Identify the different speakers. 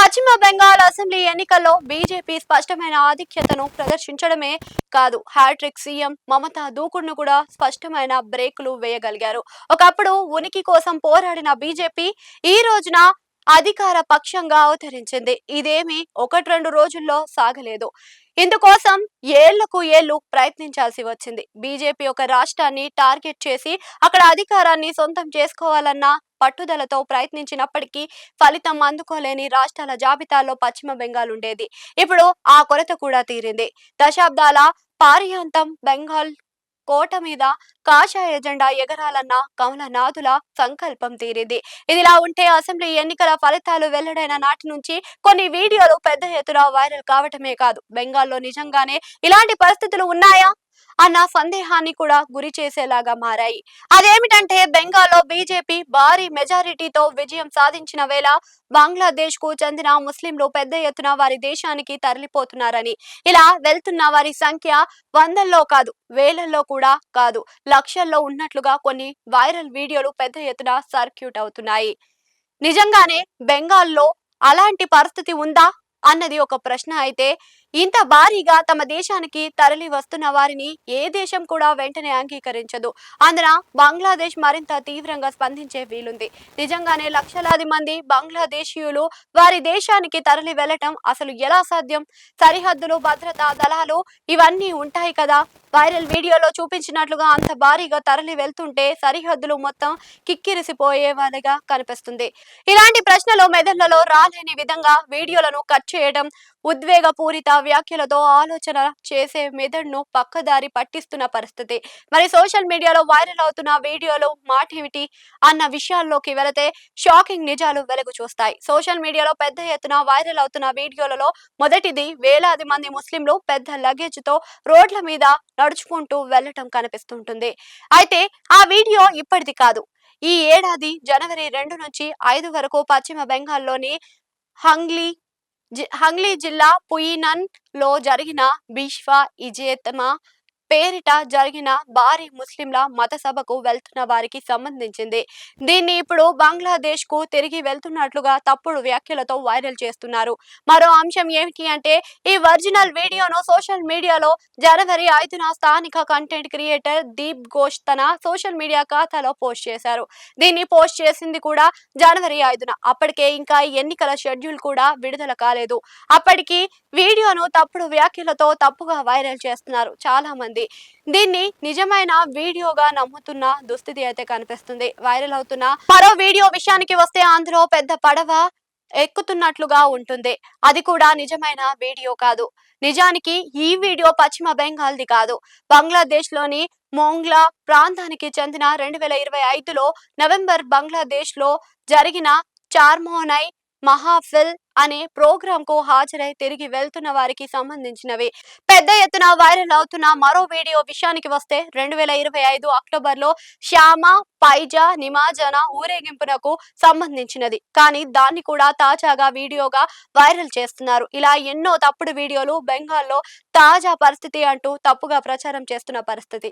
Speaker 1: పశ్చిమ బెంగాల్ అసెంబ్లీ ఎన్నికల్లో బీజేపీ స్పష్టమైన ఆధిక్యతను ప్రదర్శించడమే కాదు, హ్యాట్రిక్ సీఎం మమతా దూకుడును కూడా స్పష్టమైన బ్రేకులు వేయగలిగారు. ఒకప్పుడు ఉనికి కోసం పోరాడిన బీజేపీ ఈ రోజున అధికార పక్షంగా అవతరించింది. ఇదేమి ఒకటి రెండు రోజుల్లో సాగలేదు. ఇందుకోసం ఏళ్లకు ఏళ్లు ప్రయత్నించాల్సి వచ్చింది. బీజేపీ ఒక రాష్ట్రాన్ని టార్గెట్ చేసి అక్కడ అధికారాన్ని సొంతం చేసుకోవాలన్న పట్టుదలతో ప్రయత్నించినప్పటికీ ఫలితం అందుకోలేని రాష్ట్రాల జాబితాలో పశ్చిమ బెంగాల్ ఉండేది. ఇప్పుడు ఆ కొరత కూడా తీరింది. దశాబ్దాల పార్యాంతం బెంగాల్ కోట మీద కాషాయ జెండా ఎగరాలన్న కమలనాథుల సంకల్పం తీరింది. ఇదిలా ఉంటే అసెంబ్లీ ఎన్నికల ఫలితాలు వెల్లడైన నాటి నుంచి కొన్ని వీడియోలు పెద్ద ఎత్తున వైరల్ కావటమే కాదు, బెంగాల్లో నిజంగానే ఇలాంటి పరిస్థితులు ఉన్నాయా అన్న సందేహాన్ని కూడా గురి చేసేలాగా మారాయి. అదేమిటంటే బెంగాల్లో బీజేపీ భారీ మెజారిటీతో విజయం సాధించిన వేళ బంగ్లాదేశ్ కు చెందిన ముస్లింలు పెద్ద ఎత్తున వారి దేశానికి తరలిపోతున్నారని, ఇలా వెళ్తున్న వారి సంఖ్య వందల్లో కాదు, వేలల్లో కూడా కాదు, లక్షల్లో ఉన్నట్లుగా కొన్ని వైరల్ వీడియోలు పెద్ద ఎత్తున సర్క్యూట్ అవుతున్నాయి. నిజంగానే బెంగాల్లో అలాంటి పరిస్థితి ఉందా అన్నది ఒక ప్రశ్న అయితే, ఇంత భారీగా తమ దేశానికి తరలి వస్తున్న వారిని ఏ దేశం కూడా వెంటనే అంగీకరించదు. అందున బంగ్లాదేశ్ మరింత తీవ్రంగా స్పందించే వీలుంది. నిజంగానే లక్షలాది మంది బంగ్లాదేశీయులు వారి దేశానికి తరలి వెళ్లటం అసలు ఎలా సాధ్యం? సరిహద్దులు, భద్రతా దళాలు ఇవన్నీ ఉంటాయి కదా. వైరల్ వీడియోలో చూపించినట్లుగా అంత భారీగా తరలి వెళ్తుంటే సరిహద్దులు మొత్తం కిక్కిరిసిపోయేవాదిగా కనిపిస్తుంది. ఇలాంటి ప్రశ్నలు మెదళ్లలో రాలేని విధంగా వీడియోలను కట్ చేయడం, ఉద్వేగపూరిత వ్యాఖ్యలతో ఆలోచన చేసే మెదడును పక్కదారి పట్టిస్తున్న పరిస్థితి. మరి సోషల్ మీడియాలో వైరల్ అవుతున్న వీడియోలు మాటేమిటి అన్న విషయాల్లోకి వెళితే షాకింగ్ నిజాలు వెలుగు చూస్తాయి. సోషల్ మీడియాలో పెద్ద ఎత్తున వైరల్ అవుతున్న వీడియోలలో మొదటిది వేలాది మంది ముస్లింలు పెద్ద లగేజ్ తో రోడ్ల మీద నడుచుకుంటూ వెళ్లటం కనిపిస్తుంటుంది. అయితే ఆ వీడియో ఇప్పటిది కాదు. ఈ ఏడాది జనవరి 2 నుంచి 5 వరకు పశ్చిమ బెంగాల్లోని హంగ్లీ జిల్లా పుయినన్ లో జరిగిన బిష్వా ఇజేతమా పేరిట జరిగిన భారీ ముస్లింల మత సభకు వెళ్తున్న వారికి సంబంధించింది. దీన్ని ఇప్పుడు బంగ్లాదేశ్ కు తిరిగి వెళ్తున్నట్లుగా తప్పుడు వ్యాఖ్యలతో వైరల్ చేస్తున్నారు. మరో అంశం ఏమిటి అంటే, ఈ ఒరిజినల్ వీడియోను సోషల్ మీడియాలో జనవరి 5న స్థానిక కంటెంట్ క్రియేటర్ దీప్ ఘోష్ తన సోషల్ మీడియా ఖాతాలో పోస్ట్ చేశారు. దీన్ని పోస్ట్ చేసింది కూడా జనవరి 5న. అప్పటికే ఇంకా ఎన్నికల షెడ్యూల్ కూడా విడుదల కాలేదు. అప్పటికి వీడియోను తప్పుడు వ్యాఖ్యలతో తప్పుగా వైరల్ చేస్తున్నారు చాలా మంది. దీన్ని నిజమైన వీడియోగా నమ్ముతున్న దుస్థితి అయితే కనిపిస్తుంది. వైరల్ అవుతున్న మరో వీడియో విషయానికి వస్తే అందులో పెద్ద పడవ ఎక్కుతున్నట్లుగా ఉంటుంది. అది కూడా నిజమైన వీడియో కాదు. నిజానికి ఈ వీడియో పశ్చిమ బెంగాల్ది కాదు. బంగ్లాదేశ్ లోని మోంగ్లా ప్రాంతానికి చెందిన 2025లో నవంబర్ బంగ్లాదేశ్ లో జరిగిన చార్మోనై మహాఫిల్ అనే ప్రోగ్రామ్ కు హాజరై తిరిగి వెళ్తున్న వారికి సంబంధించినవి. పెద్ద ఎత్తున వైరల్ అవుతున్న మరో వీడియో విషయానికి వస్తే 2025 అక్టోబర్లో శ్యామ పైజా నిమాజన ఊరేగింపునకు సంబంధించినది. కానీ దాన్ని కూడా తాజాగా వీడియోగా వైరల్ చేస్తున్నారు. ఇలా ఎన్నో తప్పుడు వీడియోలు బెంగాల్లో తాజా పరిస్థితి అంటూ తప్పుగా ప్రచారం చేస్తున్న పరిస్థితి.